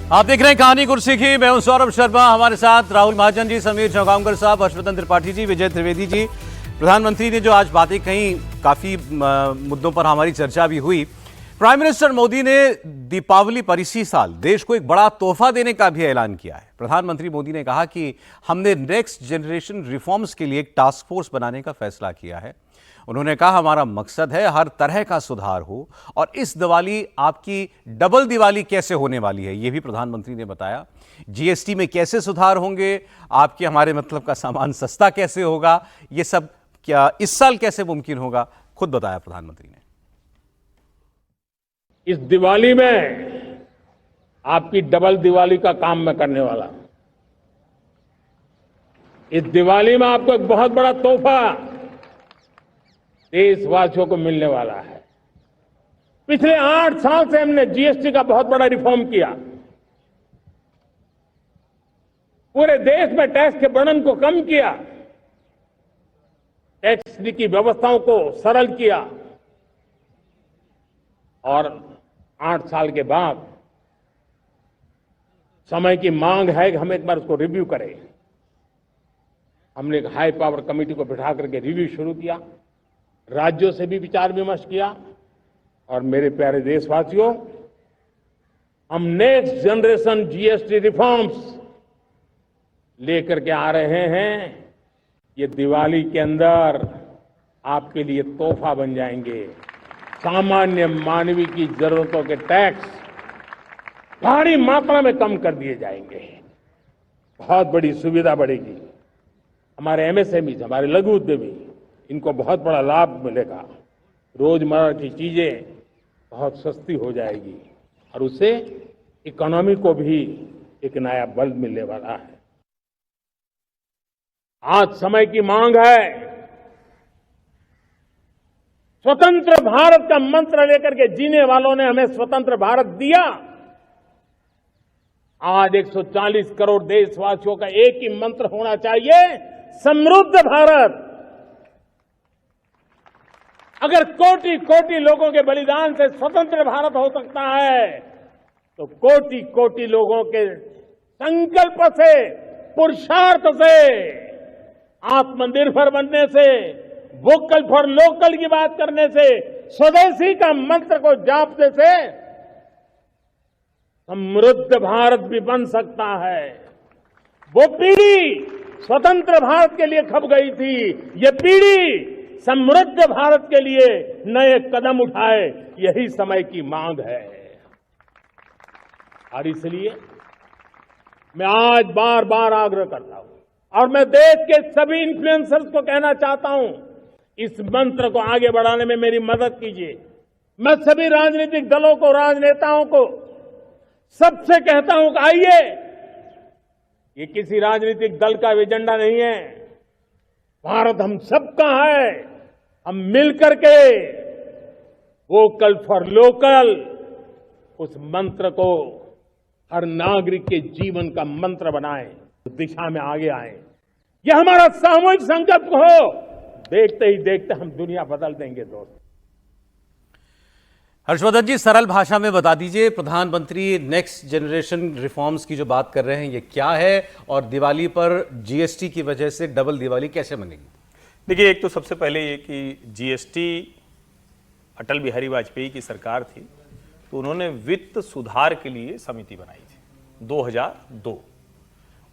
आप देख रहे हैं कहानी कुर्सी की। मैं हूं सौरभ शर्मा, हमारे साथ राहुल महाजन जी, समीर चौगांवकर साहब, हर्षवर्धन त्रिपाठी जी, विजय त्रिवेदी जी। प्रधानमंत्री ने जो आज बातें कही, काफी मुद्दों पर हमारी चर्चा भी हुई। प्राइम मिनिस्टर मोदी ने दीपावली पर इसी साल देश को एक बड़ा तोहफा देने का भी ऐलान किया है। प्रधानमंत्री मोदी ने कहा कि हमने नेक्स्ट जनरेशन रिफॉर्म्स के लिए एक टास्क फोर्स बनाने का फैसला किया है। उन्होंने कहा हमारा मकसद है हर तरह का सुधार हो, और इस दिवाली आपकी डबल दिवाली कैसे होने वाली है ये भी प्रधानमंत्री ने बताया। जीएसटी में कैसे सुधार होंगे, आपके हमारे मतलब का सामान सस्ता कैसे होगा, ये सब क्या इस साल कैसे मुमकिन होगा, खुद बताया प्रधानमंत्री ने। इस दिवाली में आपकी डबल दिवाली का काम मैं करने वाला हूं। इस दिवाली में आपको एक बहुत बड़ा तोहफा देशवासियों को मिलने वाला है। पिछले 8 साल से हमने जीएसटी का बहुत बड़ा रिफॉर्म किया। पूरे देश में टैक्स के बर्डन को कम किया, टैक्स की व्यवस्थाओं को सरल किया, और 8 साल के बाद समय की मांग है कि हम एक बार उसको रिव्यू करें। हमने एक हाई पावर कमेटी को बिठा करके रिव्यू शुरू किया, राज्यों से भी विचार विमर्श किया, और मेरे प्यारे देशवासियों, हम नेक्स्ट जनरेशन जीएसटी रिफॉर्म्स लेकर के आ रहे हैं। ये दिवाली के अंदर आपके लिए तोहफा बन जाएंगे। सामान्य मानवीय की जरूरतों के टैक्स भारी मात्रा में कम कर दिए जाएंगे। बहुत बड़ी सुविधा बढ़ेगी। हमारे एमएसएमई, हमारे लघु उद्यमी, इनको बहुत बड़ा लाभ मिलेगा। रोजमर्रा की चीजें बहुत सस्ती हो जाएगी, और उससे इकोनॉमी को भी एक नया बल मिलने वाला है। आज समय की मांग है। स्वतंत्र भारत का मंत्र लेकर के जीने वालों ने हमें स्वतंत्र भारत दिया। आज 140 करोड़ देशवासियों का एक ही मंत्र होना चाहिए, समृद्ध भारत। अगर कोटि कोटि लोगों के बलिदान से स्वतंत्र भारत हो सकता है, तो कोटि कोटि लोगों के संकल्प से, पुरुषार्थ से, आत्मनिर्भर बनने से, वोकल फॉर लोकल की बात करने से, स्वदेशी का मंत्र को जापने से समृद्ध भारत भी बन सकता है। वो पीढ़ी स्वतंत्र भारत के लिए खप गई थी, ये पीढ़ी समृद्ध भारत के लिए नए कदम उठाए, यही समय की मांग है। और इसलिए मैं आज बार बार आग्रह करता हूं, और मैं देश के सभी इन्फ्लुएंसर्स को कहना चाहता हूं, इस मंत्र को आगे बढ़ाने में मेरी मदद कीजिए। मैं सभी राजनीतिक दलों को, राजनेताओं को, सबसे कहता हूं कि आइए, ये किसी राजनीतिक दल का एजेंडा नहीं है। भारत हम सबका है। हम मिलकर के वोकल फॉर लोकल, उस मंत्र को हर नागरिक के जीवन का मंत्र बनाएं, उस दिशा में आगे आएं। यह हमारा सामूहिक संकल्प हो। देखते ही देखते हम दुनिया बदल देंगे दोस्त। हर्षवर्धन जी, सरल भाषा में बता दीजिए, प्रधानमंत्री नेक्स्ट जनरेशन रिफॉर्म्स की जो बात कर रहे हैं ये क्या है, और दिवाली पर जीएसटी की वजह से डबल दिवाली कैसे मनेगी? देखिए, एक तो सबसे पहले ये कि जीएसटी अटल बिहारी वाजपेयी की सरकार थी, तो उन्होंने वित्त सुधार के लिए समिति बनाई थी 2002।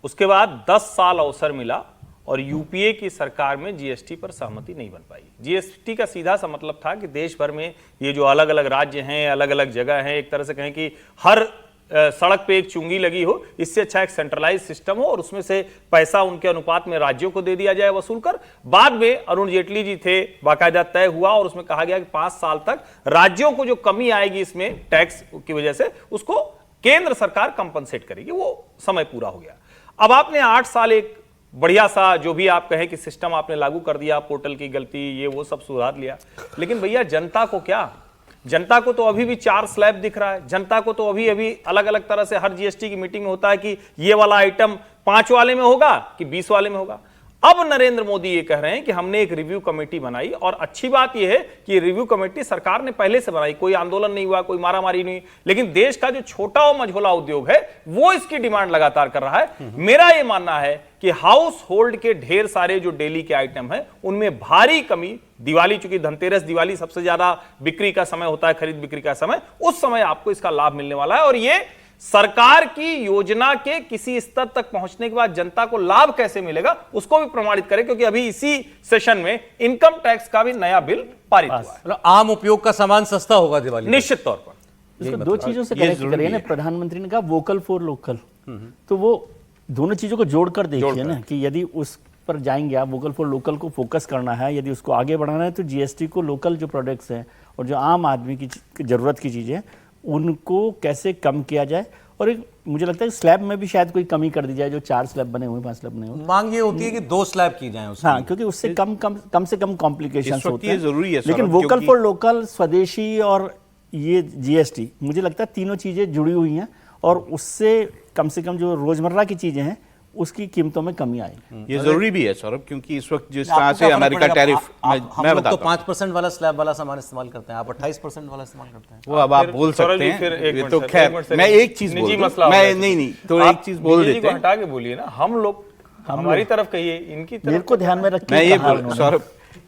उसके बाद 10 साल अवसर मिला, और यूपीए की सरकार में जीएसटी पर सहमति नहीं बन पाई। जीएसटी का सीधा सा मतलब था कि देश भर में ये जो अलग अलग राज्य हैं, अलग अलग जगह हैं, एक तरह से कहें कि हर सड़क पे एक चुंगी लगी हो, इससे अच्छा एक सेंट्रलाइज सिस्टम हो, और उसमें से पैसा उनके अनुपात में राज्यों को दे दिया जाए वसूल कर। बाद में अरुण जेटली जी थे, बाकायदा तय हुआ, और उसमें कहा गया कि 5 साल तक राज्यों को जो कमी आएगी इसमें टैक्स की वजह से, उसको केंद्र सरकार कंपनसेट करेगी। वो समय पूरा हो गया। अब आपने 8 साल एक बढ़िया सा, जो भी आप कहें कि सिस्टम आपने लागू कर दिया, पोर्टल की गलती, ये वो सब सुधार लिया, लेकिन भैया जनता को क्या? जनता को तो अभी भी 4 स्लैब दिख रहा है। जनता को तो अभी अभी अलग अलग तरह से हर जीएसटी की मीटिंग में होता है कि ये वाला आइटम 5 वाले में होगा कि 20 वाले में होगा। अब नरेंद्र मोदी ये कह रहे हैं कि हमने एक रिव्यू कमेटी बनाई, और अच्छी बात यह है कि रिव्यू कमेटी सरकार ने पहले से बनाई, कोई आंदोलन नहीं हुआ, कोई मारामारी नहीं, लेकिन देश का जो छोटा और मझोला उद्योग है वो इसकी डिमांड लगातार कर रहा है। मेरा यह मानना है कि हाउस होल्ड के ढेर सारे जो डेली के आइटम हैं उनमें भारी कमी, दिवाली, चूंकि धनतेरस दिवाली सबसे ज्यादा बिक्री का समय होता है, खरीद बिक्री का समय, उस समय आपको इसका लाभ मिलने वाला है। और ये सरकार की योजना के किसी स्तर तक पहुंचने के बाद जनता को लाभ कैसे मिलेगा उसको भी प्रमाणित करें, क्योंकि अभी इसी सेशन में इनकम टैक्स का भी नया बिल पारित हुआ है। मतलब आम उपयोग का सामान सस्ता होगा दिवाली में। निश्चित तौर पर इसको दो चीजों से कनेक्ट करिए ना। प्रधानमंत्री ने कहा वोकल फॉर लोकल, तो वो दोनों चीजों को जोड़कर देखिए ना कि यदि उस पर जाएंगे आप, वोकल फॉर लोकल को फोकस करना है, यदि उसको आगे बढ़ाना है तो जीएसटी को लोकल जो प्रोडक्ट्स हैं और जो आम आदमी की जरूरत की चीजें उनको कैसे कम किया जाए। और एक मुझे लगता है स्लैब में भी शायद कोई कमी कर दी जाए, जो 4 स्लैब बने हुए 5 स्लैब बने हुए। मांग ये होती है कि 2 स्लैब की जाएं उसकी। हाँ, क्योंकि उससे कम से कम कॉम्प्लिकेशंस होते हैं। जरूरी है, लेकिन वोकल फॉर लोकल, स्वदेशी और ये जीएसटी, मुझे लगता है तीनों चीजें जुड़ी हुई हैं और उससे कम से कम जो रोजमर्रा की चीजें हैं उसकी कीमतों में कमी आएगी। ये जरूरी भी है सौरभ, क्योंकि इस वक्त जिस तरह से अमेरिका टैरिफ, मैं बताता हूं, 5% वाला स्लैब वाला सामान इस्तेमाल करते हैं, आप 28% वाला इस्तेमाल करते हैं। वो अब आप बोल सकते हैं, ये तो खैर मैं एक चीज बोल दूं, मैं नहीं तो एक चीज बोल देते हैं, हटा के बोलिए ना, हम लोग हमारी तरफ कहिए, इनकी तरफ को ध्यान में रखिए। मैं ये बोल सौरभ,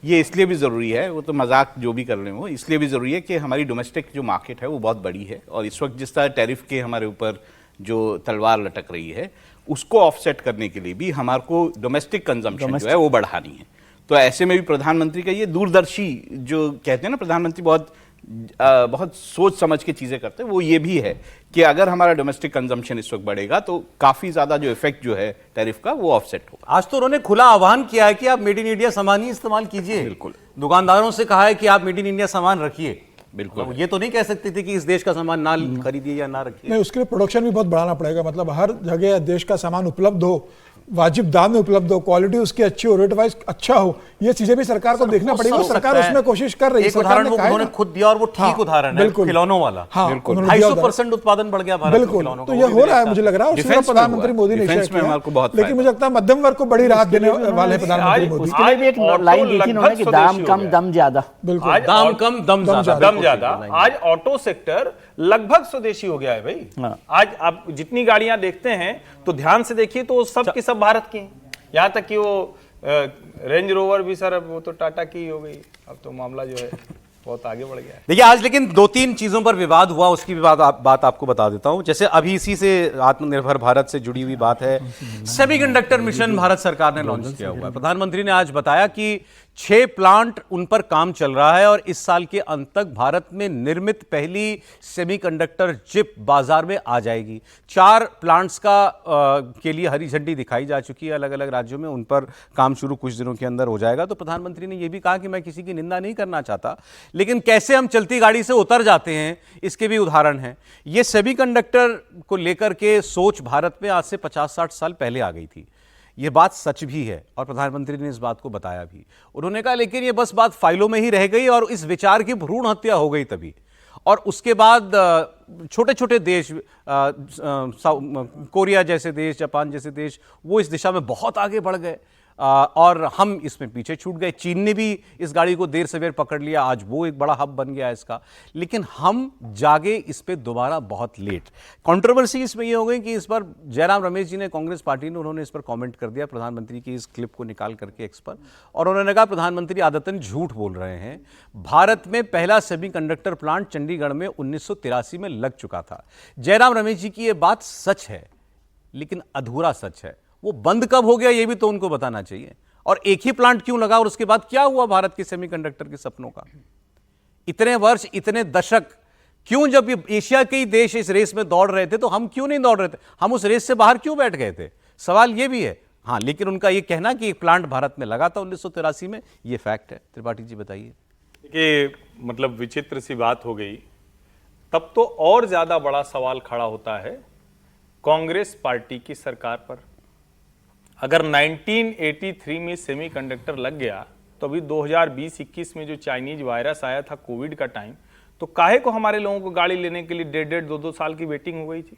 ये इसलिए भी जरूरी है, वो तो मजाक जो भी कर रहे हो, इसलिए भी जरूरी है कि हमारी डोमेस्टिक जो मार्केट है वो बहुत बड़ी है, और इस वक्त जिस तरह टैरिफ के हमारे ऊपर जो तलवार लटक रही है उसको ऑफसेट करने के लिए भी हमारे को डोमेस्टिक कंजम्पशन जो है वो बढ़ानी है। तो ऐसे में भी प्रधानमंत्री का ये दूरदर्शी जो कहते हैं ना, प्रधानमंत्री बहुत सोच समझ के चीजें करते हैं, वो ये भी है कि अगर हमारा डोमेस्टिक कंजम्पशन इस वक्त बढ़ेगा तो काफी ज्यादा जो इफेक्ट जो है टैरिफ का वो ऑफसेट होगा। आज तो उन्होंने खुला आह्वान किया है कि आप मेड इन इंडिया सामान ही इस्तेमाल कीजिए। बिल्कुल। दुकानदारों से कहा है कि आप मेड इन इंडिया सामान रखिए। बिल्कुल। ये तो नहीं कह सकते थे कि इस देश का सामान ना खरीदिए या ना रखिए। नहीं, उसके लिए प्रोडक्शन भी बहुत बढ़ाना पड़ेगा। मतलब हर जगह देश का सामान उपलब्ध हो, वाजिब दाम में उपलब्ध हो, क्वालिटी उसकी अच्छी हो, रेट वाइज अच्छा हो, ये चीजें भी सरकार को देखना पड़ेगी। सरकार उसमें कोशिश कर रही है। एक उदाहरण उन्होंने खुद दिया और वो ठीक उदाहरण है, खिलौनों वाला। हाँ, 250% उत्पादन बढ़ गया भारत में खिलौनों का। तो ये हो रहा है, मुझे लग रहा है। और प्रधानमंत्री मोदी ने शेयर किया, लेकिन मुझे लगता है मध्यम वर्ग को बड़ी राहत देने वाले हैं प्रधानमंत्री मोदी। उसके लिए भी एक लाइन दी थी उन्होंने कि दाम कम दम ज्यादा। बिल्कुल, दाम कम दम ज्यादा। आज ऑटो सेक्टर लगभग स्वदेशी हो गया है भाई। आज आप जितनी गाड़ियां देखते हैं तो ध्यान से देखिए तो सब की सब भारत की हैं। यहां तक कि वो रेंज रोवर भी सर अब वो तो टाटा की हो गई। अब तो मामला जो है बहुत आगे बढ़ गया है। देखिए आज लेकिन 2-3 चीजों पर विवाद हुआ, उसकी भी बात आपको बता देता हूं। जैसे अभी इसी से आत्मनिर्भर भारत से जुड़ी हुई बात है, सेमीकंडक्टर मिशन भारत सरकार ने लॉन्च किया हुआ है। प्रधानमंत्री ने आज बताया कि 6 प्लांट उन पर काम चल रहा है और इस साल के अंत तक भारत में निर्मित पहली सेमीकंडक्टर चिप बाजार में आ जाएगी। 4 प्लांट्स के लिए हरी झंडी दिखाई जा चुकी है अलग अलग राज्यों में, उन पर काम शुरू कुछ दिनों के अंदर हो जाएगा। तो प्रधानमंत्री ने यह भी कहा कि मैं किसी की निंदा नहीं करना चाहता, लेकिन कैसे हम चलती गाड़ी से उतर जाते हैं इसके भी उदाहरण हैं। ये सेमीकंडक्टर को लेकर के सोच भारत में आज से 50-60 साल पहले आ गई थी। ये बात सच भी है और प्रधानमंत्री ने इस बात को बताया भी। उन्होंने कहा लेकिन ये बस बात फाइलों में ही रह गई और इस विचार की भ्रूण हत्या हो गई तभी, और उसके बाद छोटे छोटे देश, कोरिया जैसे देश, जापान जैसे देश, वो इस दिशा में बहुत आगे बढ़ गए और हम इसमें पीछे छूट गए। चीन ने भी इस गाड़ी को देर सवेर पकड़ लिया, आज वो एक बड़ा हब बन गया इसका, लेकिन हम जागे इस पे दोबारा बहुत लेट। कंट्रोवर्सी इसमें ये हो गई कि इस बार जयराम रमेश जी ने, कांग्रेस पार्टी ने, उन्होंने इस पर कमेंट कर दिया प्रधानमंत्री की इस क्लिप को निकाल करके एक्स पर, और उन्होंने कहा प्रधानमंत्री आदतन झूठ बोल रहे हैं। भारत में पहला सेमीकंडक्टर प्लांट चंडीगढ़ में 1983 में लग चुका था। जयराम रमेश जी की यह बात सच है, लेकिन अधूरा सच है। वो बंद कब हो गया ये भी तो उनको बताना चाहिए, और एक ही प्लांट क्यों लगा और उसके बाद क्या हुआ भारत के सेमीकंडक्टर के सपनों का। इतने वर्ष, इतने दशक क्यों, जब ये एशिया के ही देश इस रेस में दौड़ रहे थे तो हम क्यों नहीं दौड़ रहे थे, हम उस रेस से बाहर क्यों बैठ गए थे, सवाल ये भी है। हाँ, लेकिन उनका ये कहना कि एक प्लांट भारत में लगा था 1983 में, ये फैक्ट है। त्रिपाठी जी बताइए। देखिए, मतलब विचित्र सी बात हो गई। तब तो और ज्यादा बड़ा सवाल खड़ा होता है कांग्रेस पार्टी की सरकार पर। अगर 1983 में सेमीकंडक्टर लग गया तो अभी 2020-21 में जो चाइनीज वायरस आया था कोविड का टाइम, तो काहे को हमारे लोगों को गाड़ी लेने के लिए 1.5-2 साल की वेटिंग हो गई थी।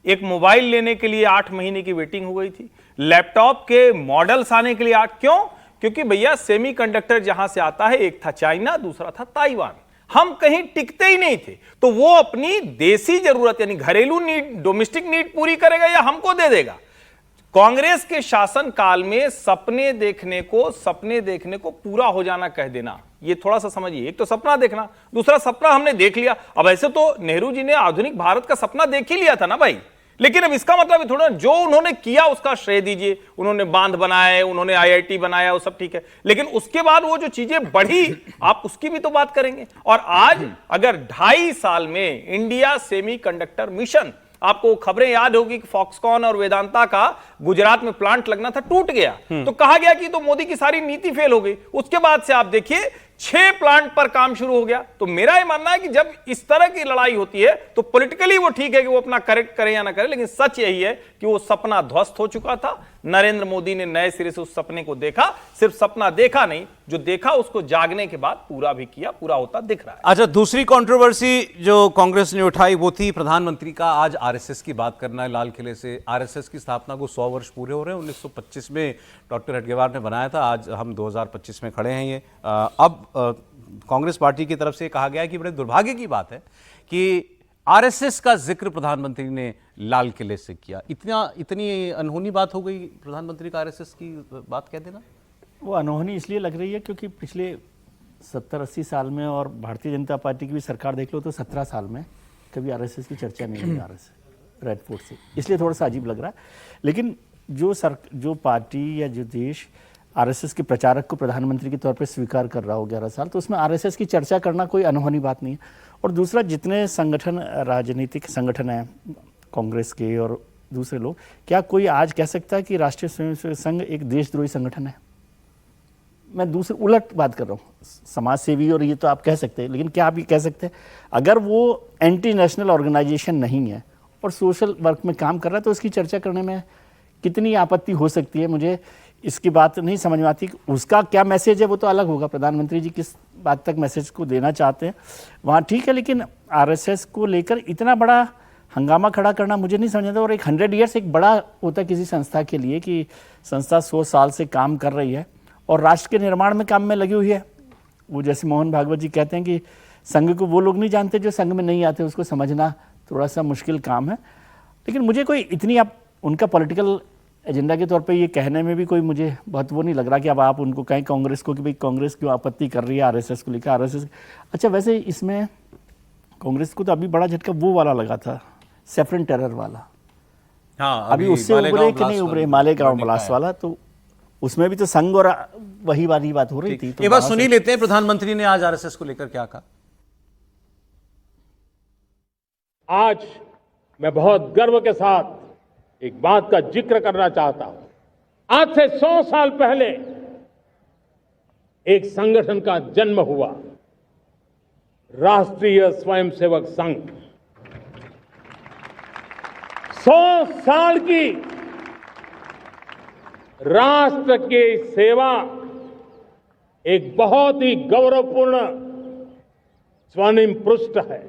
एक मोबाइल लेने के लिए 8 महीने की वेटिंग हो गई थी, लैपटॉप के मॉडल्स आने के लिए 8। क्यों? क्योंकि भैया सेमीकंडक्टर जहां से आता है, एक था चाइना, दूसरा था ताइवान। हम कहीं टिकते ही नहीं थे। तो वो अपनी देसी जरूरत यानी घरेलू नीड, डोमेस्टिक नीड पूरी करेगा या हमको दे देगा? कांग्रेस के शासन काल में सपने देखने को पूरा हो जाना कह देना, ये थोड़ा सा समझिए। एक तो सपना देखना, दूसरा सपना हमने देख लिया। अब ऐसे तो नेहरू जी ने आधुनिक भारत का सपना देख ही लिया था ना भाई, लेकिन अब इसका मतलब थोड़ा जो उन्होंने किया उसका श्रेय दीजिए। उन्होंने बांध बनाए, उन्होंने आईआईटी बनाया, वो सब ठीक है, लेकिन उसके बाद वो जो चीजें बढ़ी आप उसकी भी तो बात करेंगे। और आज अगर 2.5 साल में इंडिया सेमीकंडक्टर मिशन, आपको खबरें याद होगी कि फॉक्सकॉन और वेदांता का गुजरात में प्लांट लगना था, टूट गया, तो कहा गया कि तो मोदी की सारी नीति फेल हो गई। उसके बाद से आप देखिए 6 प्लांट पर काम शुरू हो गया। तो मेरा यह मानना है कि जब इस तरह की लड़ाई होती है तो पॉलिटिकली वो ठीक है कि वो अपना करेक्ट करे या ना करे, लेकिन सच यही है कि वो सपना ध्वस्त हो चुका था। नरेंद्र मोदी ने नए सिरे से उस सपने को देखा, सिर्फ सपना देखा नहीं, जो देखा उसको जागने के बाद पूरा भी किया, पूरा होता दिख रहा है। अच्छा, दूसरी कंट्रोवर्सी जो कांग्रेस ने उठाई वो थी प्रधानमंत्री का आज आरएसएस की बात करना है। लाल किले से आरएसएस की स्थापना को 100 वर्ष पूरे हो रहे हैं। 1925 में डॉक्टर हेडगेवार ने बनाया था, आज हम 2025 में खड़े हैं। ये अब कांग्रेस पार्टी की तरफ से कहा गया है कि बड़े दुर्भाग्य की बात है कि आरएसएस का जिक्र प्रधानमंत्री ने लाल किले से किया। इतनी अनहोनी बात हो गई प्रधानमंत्री का आरएसएस की बात कह देना। वो अनहोनी इसलिए लग रही है क्योंकि पिछले 70-80 साल में, और भारतीय जनता पार्टी की भी सरकार देख लो तो 17 साल में कभी आरएसएस की चर्चा नहीं हुई आरएसएस रेड फोर्ट से, इसलिए थोड़ा सा अजीब लग रहा है। लेकिन जो पार्टी या जो देश आरएसएस के प्रचारक को प्रधानमंत्री के तौर पे स्वीकार कर रहा हो 11 साल, तो उसमें आरएसएस की चर्चा करना कोई अनहोनी बात नहीं है। और दूसरा, जितने संगठन, राजनीतिक संगठन हैं कांग्रेस के और दूसरे लोग, क्या कोई आज कह सकता है कि राष्ट्रीय स्वयंसेवक संघ एक देशद्रोही संगठन है? मैं दूसरी उलट बात कर रहा हूँ, समाज सेवी और ये तो आप कह सकते हैं, लेकिन क्या आप ये कह सकते हैं अगर वो एंटी नेशनल ऑर्गेनाइजेशन नहीं है और सोशल वर्क में काम कर रहा है तो उसकी चर्चा करने में कितनी आपत्ति हो सकती है? मुझे इसकी बात नहीं समझ में आती। उसका क्या मैसेज है वो तो अलग होगा, प्रधानमंत्री जी किस बात तक मैसेज को देना चाहते हैं वहाँ ठीक है, लेकिन आरएसएस को लेकर इतना बड़ा हंगामा खड़ा करना मुझे नहीं समझ आता। और एक 100 ईयर्स एक बड़ा होता है किसी संस्था के लिए कि संस्था 100 साल से काम कर रही है और राष्ट्र के निर्माण में काम में लगी हुई है। वो जैसे मोहन भागवत जी कहते हैं कि संघ को वो लोग नहीं जानते जो संघ में नहीं आते, उसको समझना थोड़ा सा मुश्किल काम है। लेकिन मुझे कोई इतनी, आप उनका पॉलिटिकल एजेंडा के तौर पे ये कहने में भी कोई मुझे बहुत वो नहीं लग रहा कि अब आप उनको कहें कांग्रेस को कि भाई कांग्रेस क्यों आपत्ति कर रही है आरएसएस को लेकर। आरएसएस, अच्छा वैसे इसमें कांग्रेस को तो अभी बड़ा झटका वो वाला लगा था, सेफरन टेरर वाला। हाँ, अभी उससे उभरे कि नहीं उभरे, मालेगांव ब्लास्ट वाला, तो उसमें भी तो संघ और वही वाली बात हो रही थी। तो ये बात सुनी लेते हैं, प्रधानमंत्री ने आज आरएसएस को लेकर क्या कहा। आज मैं बहुत गर्व के साथ एक बात का जिक्र करना चाहता हूं। आज से 100 साल पहले एक संगठन का जन्म हुआ, राष्ट्रीय स्वयंसेवक संघ। 100 साल की राष्ट्र की सेवा एक बहुत ही गौरवपूर्ण स्वर्णिम पृष्ठ है।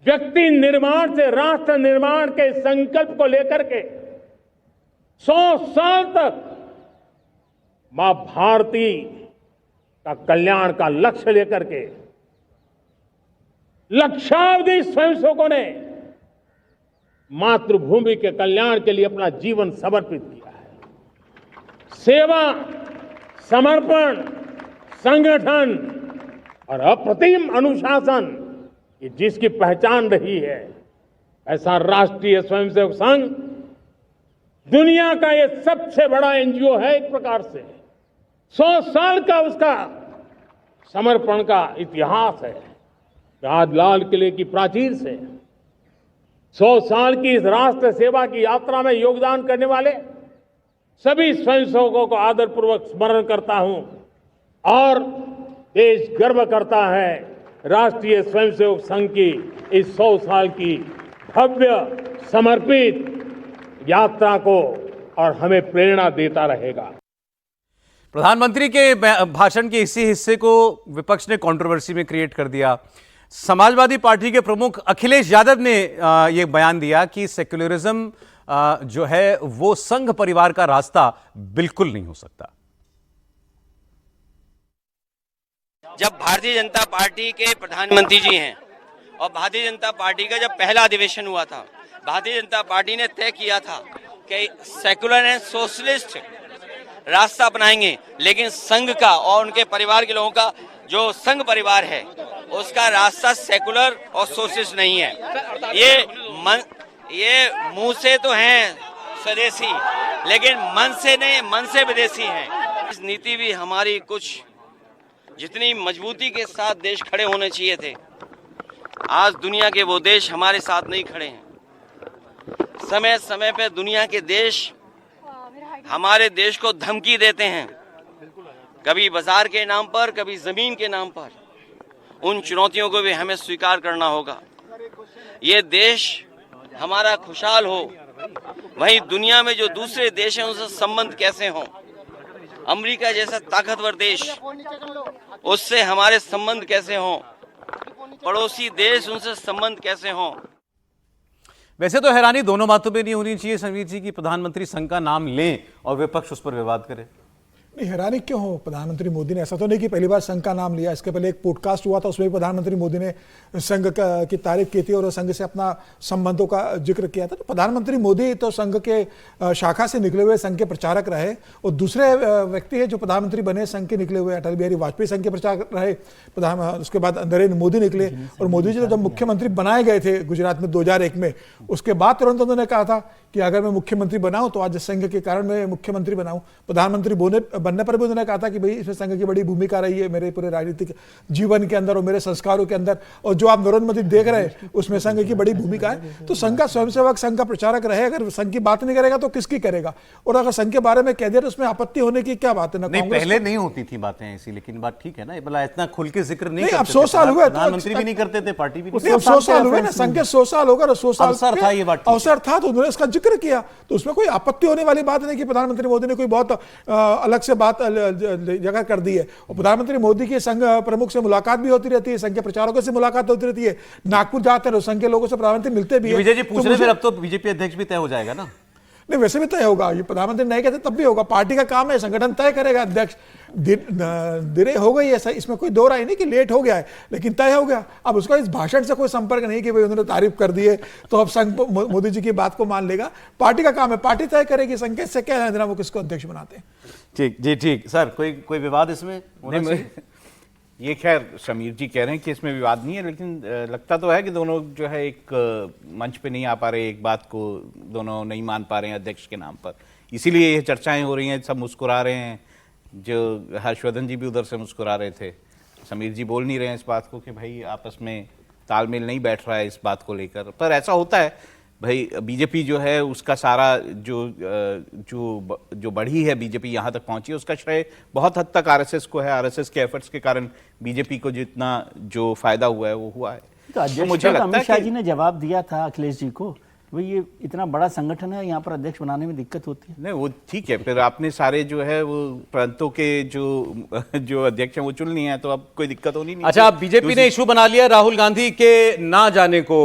व्यक्ति निर्माण से राष्ट्र निर्माण के संकल्प को लेकर के 100 साल तक मां भारती का कल्याण का लक्ष्य लेकर के लक्षावधि स्वयंसेवकों ने मातृभूमि के कल्याण के लिए अपना जीवन समर्पित किया है। सेवा, समर्पण, संगठन और अप्रतिम अनुशासन, ये जिसकी पहचान रही है, ऐसा राष्ट्रीय स्वयंसेवक संघ दुनिया का ये सबसे बड़ा एनजीओ है। एक प्रकार से 100 साल का उसका समर्पण का इतिहास है। आज लाल किले की प्राचीर से 100 साल की इस राष्ट्र सेवा की यात्रा में योगदान करने वाले सभी स्वयंसेवकों को आदरपूर्वक स्मरण करता हूं और देश गर्व करता है राष्ट्रीय स्वयंसेवक संघ की इस 100 साल की भव्य समर्पित यात्रा को, और हमें प्रेरणा देता रहेगा। प्रधानमंत्री के भाषण के इसी हिस्से को विपक्ष ने कंट्रोवर्सी में क्रिएट कर दिया। समाजवादी पार्टी के प्रमुख अखिलेश यादव ने ये बयान दिया कि सेक्युलरिज्म जो है वो संघ परिवार का रास्ता बिल्कुल नहीं हो सकता। जब भारतीय जनता पार्टी के प्रधानमंत्री जी हैं और भारतीय जनता पार्टी का जब पहला अधिवेशन हुआ था, भारतीय जनता पार्टी ने तय किया था कि सेकुलर एंड सोशलिस्ट रास्ता अपनाएंगे, लेकिन संघ का और उनके परिवार के लोगों का जो संघ परिवार है उसका रास्ता सेकुलर और सोशलिस्ट नहीं है। ये मुंह से तो हैं स्वदेशी, लेकिन मन से नहीं, मन से विदेशी हैं। इस नीति भी हमारी कुछ जितनी मजबूती के साथ देश खड़े होने चाहिए थे, आज दुनिया के वो देश हमारे साथ नहीं खड़े हैं। समय समय पे दुनिया के देश हमारे देश को धमकी देते हैं, कभी बाजार के नाम पर, कभी जमीन के नाम पर। उन चुनौतियों को भी हमें स्वीकार करना होगा। ये देश हमारा खुशहाल हो, वहीं दुनिया में जो दूसरे देश हैं उनसे संबंध कैसे हों। अमेरिका जैसा ताकतवर देश, उससे हमारे संबंध कैसे हों, पड़ोसी देश उनसे संबंध कैसे हों। वैसे तो हैरानी दोनों बातों पे नहीं होनी चाहिए समीर जी की प्रधानमंत्री संघ का नाम लें और विपक्ष उस पर विवाद करे। नहीं, हैरानी क्यों हो? प्रधानमंत्री मोदी ने ऐसा तो नहीं कि पहली बार संघ का नाम लिया। इसके पहले एक पॉडकास्ट हुआ था, उसमें प्रधानमंत्री मोदी ने संघ की तारीफ की थी और संघ से अपना संबंधों का जिक्र किया था। तो प्रधानमंत्री मोदी तो संघ के शाखा से निकले हुए संघ के प्रचारक रहे, और दूसरे व्यक्ति है जो प्रधानमंत्री बने संघ के निकले हुए अटल बिहारी वाजपेयी संघ के प्रचारक रहे। उसके बाद नरेंद्र मोदी निकले, और मोदी जी तो जब मुख्यमंत्री बनाए गए थे गुजरात में 2001 में, उसके बाद तुरंत उन्होंने कहा था कि अगर मैं मुख्यमंत्री बनाऊं तो आज संघ के कारण मैं मुख्यमंत्री बनाऊं। प्रधानमंत्री बनने पर भी उन्होंने कहा था कि भाई इसमें संघ की बड़ी भूमिका रही है मेरे पूरे राजनीतिक जीवन के अंदर और मेरे संस्कारों के अंदर, और जो आप नरेंद्र मोदी देख रहे हैं उसमें संघ की बड़ी भूमिका है। तो संघ का स्वयंसेवक, संघ का प्रचारक रहे, अगर संघ की बात नहीं करेगा तो किसकी करेगा? और अगर संघ के बारे में कह दिया तो उसमें आपत्ति होने की क्या बात है? ना नहीं, पहले नहीं होती थी बातें ऐसी, लेकिन बात ठीक है ना, बोला इतना खुल के जिक्र नहीं अब 100 साल हुए, प्रधानमंत्री भी नहीं करते थे, पार्टी भी नहीं। अब 100 साल हुए ना, संघ के 100 साल होगा, 100 साल अवसर था, ये बात अवसर था तो उन्होंने इसका जिक्र किया। तो उसमें कोई आपत्ति होने वाली बात नहीं कि प्रधानमंत्री मोदी ने कोई बहुत अलग से बात जगह कर दी है। और प्रधानमंत्री मोदी की संघ प्रमुख से मुलाकात भी होती रहती है, संघ के प्रचारकों से मुलाकात होती रहती है, नागपुर जाते हैं संघ के लोगों से प्रधानमंत्री मिलते भी है। विजय जी पूछ रहे थे, अब तो बीजेपी अध्यक्ष भी तय हो जाएगा ना? नहीं, वैसे भी तय होगा, ये प्रधानमंत्री नहीं कहते तब भी होगा, पार्टी का काम है, संगठन तय करेगा। अध्यक्ष देरी हो गई है, इसमें कोई दो राय नहीं कि लेट हो गया है, लेकिन तय हो गया। अब उसका इस भाषण से कोई संपर्क नहीं कि भाई उन्होंने तारीफ कर दी है तो अब संघ मोदी जी की बात को मान लेगा। पार्टी का काम है, पार्टी तय करेगी, संघ से क्या है देना वो किसको अध्यक्ष बनाते हैं। ठीक जी, ठीक सर, कोई विवाद इसमें? ये खैर समीर जी कह रहे हैं कि इसमें विवाद नहीं है, लेकिन लगता तो है कि दोनों जो है एक मंच पे नहीं आ पा रहे, एक बात को दोनों नहीं मान पा रहे हैं अध्यक्ष के नाम पर, इसीलिए ये चर्चाएं हो रही हैं, सब मुस्कुरा रहे हैं। जो हर्षवर्धन जी भी उधर से मुस्कुरा रहे थे, समीर जी बोल नहीं रहे हैं इस बात को कि भाई आपस में तालमेल नहीं बैठ रहा है इस बात को लेकर। पर ऐसा होता है भाई, बीजेपी जो है उसका सारा जो बढ़ी है, बीजेपी यहाँ तक पहुंची है, उसका श्रेय बहुत हद तक आरएसएस को है। आरएसएस के एफर्ट्स के कारण बीजेपी को जितना जो फायदा हुआ है वो हुआ है। तो मुझे लगता है अमित शाह जी ने जवाब दिया था अखिलेश जी को, भाई ये इतना बड़ा संगठन है, यहाँ पर अध्यक्ष बनाने में दिक्कत होती है। नहीं, वो ठीक है, फिर आपने सारे जो है वो प्रांतों के जो अध्यक्ष हैं वो चुन लिए हैं, तो अब कोई दिक्कत होनी नहीं। अच्छा, बीजेपी ने इशू बना लिया राहुल गांधी के ना जाने को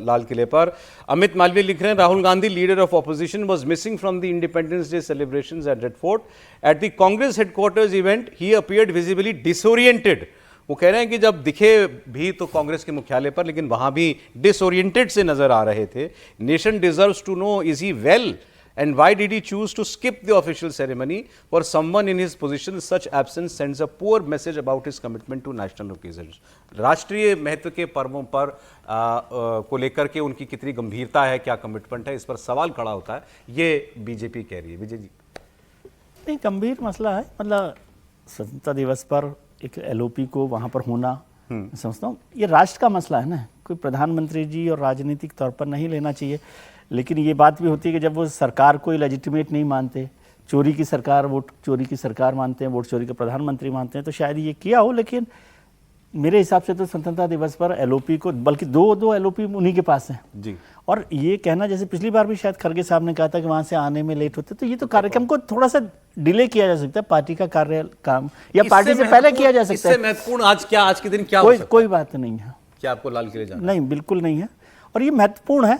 लाल किले पर। अमित मालवीय लिख रहे हैं, Rahul Gandhi leader of opposition was missing from the Independence Day celebrations at Red Fort. At the Congress headquarters event he appeared visibly disoriented. वो कह रहे हैं कि जब दिखे भी तो कांग्रेस के मुख्यालय पर, लेकिन वहां भी डिसओरिएंटेड से नजर आ रहे थे। Nation deserves to know, is he well and why did he choose to skip the official ceremony? For someone in his position such absence sends a poor message about his commitment to national occasions. राष्ट्रीय महत्व के पर्वों पर को लेकर के उनकी कितनी गंभीरता है, क्या कमिटमेंट है, इस पर सवाल खड़ा होता है। ये बीजेपी कह रही है। विजय जी, नहीं, गंभीर मसला है, मतलब स्वतंत्रता दिवस पर एक एलओपी को वहाँ पर होना, समझता हूँ ये राष्ट्र का मसला है ना, कोई प्रधानमंत्री जी और राजनीतिक तौर पर नहीं लेना चाहिए। लेकिन ये बात भी होती है कि जब वो सरकार को लेजिटिमेट नहीं मानते, चोरी की सरकार, वोट चोरी की सरकार मानते हैं, वोट चोरी का प्रधानमंत्री मानते हैं, तो शायद ये किया हो। लेकिन मेरे हिसाब से तो स्वतंत्रता दिवस पर एलओपी को, बल्कि दो एलओपी उन्हीं के पास हैं जी। और ये कहना, जैसे पिछली बार भी शायद खड़गे साहब ने कहा था कि वहां से आने में लेट होते, तो ये तो कार्यक्रम को थोड़ा सा डिले किया जा सकता है, पार्टी का काम या पार्टी से पहले किया जा सकता इससे है। महत्वपूर्ण आज के दिन क्या हो सकता है? कोई बात नहीं है। क्या आपको लाल किले जाना? नहीं, बिल्कुल नहीं है। और ये महत्वपूर्ण है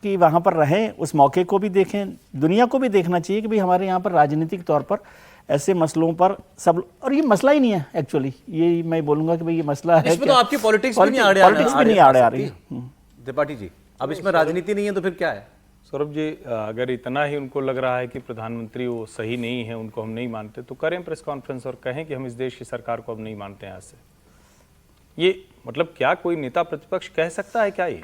कि वहां पर रहें, उस मौके को भी देखें, दुनिया को भी देखना चाहिए कि भाई हमारे यहाँ पर राजनीतिक तौर पर ऐसे मसलों पर सब, और ये मसला ही नहीं है एक्चुअली, ये मैं बोलूंगा कि भाई ये मसला है। इसमें तो आपकी पॉलिटिक्स भी नहीं आड़े आ रही है। त्रिपाठी जी, अब इसमें राजनीति नहीं है तो फिर क्या है? सौरभ जी, अगर इतना ही उनको लग रहा है कि प्रधानमंत्री वो सही नहीं है, उनको हम नहीं मानते, तो करें प्रेस कॉन्फ्रेंस और कहें कि हम इस देश की सरकार को अब नहीं मानते हैं आज से। ये मतलब क्या कोई नेता प्रतिपक्ष कह सकता है क्या? ये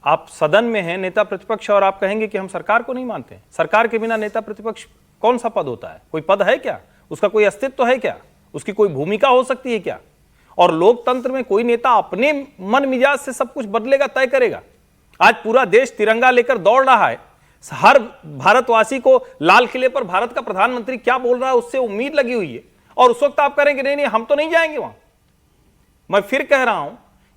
आप सदन में हैं नेता प्रतिपक्ष और आप कहेंगे कि हम सरकार को नहीं मानते हैं? सरकार के बिना नेता प्रतिपक्ष कौन सा पद होता है? कोई पद है क्या? उसका कोई अस्तित्व है क्या? उसकी कोई भूमिका हो सकती है क्या? और लोकतंत्र में कोई नेता अपने मन मिजाज से सब कुछ बदलेगा, तय करेगा? आज पूरा देश तिरंगा लेकर दौड़ रहा है, हर भारतवासी को लाल किले पर भारत का प्रधानमंत्री क्या बोल रहा है उससे उम्मीद लगी हुई है, और उस वक्त आप करेंगे नहीं हम तो नहीं जाएंगे वहां। मैं फिर कह रहा हूं,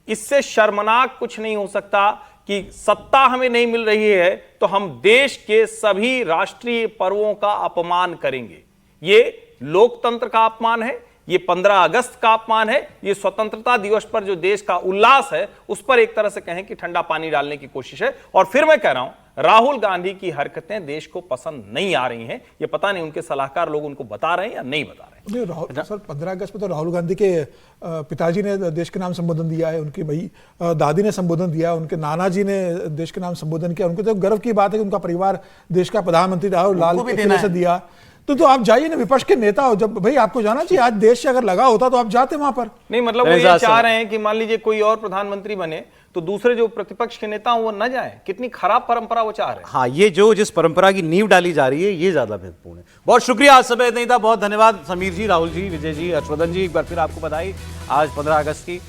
इससे शर्मनाक कुछ नहीं हो सकता कि सत्ता हमें नहीं मिल रही है तो हम देश के सभी राष्ट्रीय पर्वों का अपमान करेंगे। ये लोकतंत्र का अपमान है, ये 15 अगस्त का अपमान है, ये स्वतंत्रता दिवस पर जो देश का उल्लास है उस पर एक तरह से कहें कि ठंडा पानी डालने की कोशिश है। और फिर मैं कह रहा हूं, राहुल गांधी की हरकतें देश को पसंद नहीं आ रही हैं। ये पता नहीं उनके सलाहकार लोग उनको बता रहे हैं या नहीं बता रहे हैं। सर 15 अगस्त में तो राहुल गांधी के पिताजी ने देश के नाम संबोधन दिया है, उनकी भाई दादी ने संबोधन दिया है, उनके नाना जी ने देश के नाम संबोधन किया। उनको तो गर्व की बात है कि उनका परिवार देश का प्रधानमंत्री रहा और लाल किले से दिया। तो आप जाइए ना, विपक्ष के नेता हो, जब भाई आपको जाना चाहिए, आज देश से अगर लगा होता तो आप जाते वहां पर। नहीं मतलब वो ये चाह रहे हैं कि मान लीजिए कोई और प्रधानमंत्री बने तो दूसरे जो प्रतिपक्ष के नेता वो न जाएं। कितनी खराब परंपरा वो चाह रहे हैं। हाँ, ये जिस परंपरा की नींव डाली जा रही है ये ज्यादा महत्वपूर्ण है। बहुत शुक्रिया, आज समय नहीं था। बहुत धन्यवाद समीर जी, राहुल जी, विजय जी, हर्षवर्धन जी। एक बार फिर आपको बधाई आज 15 अगस्त की।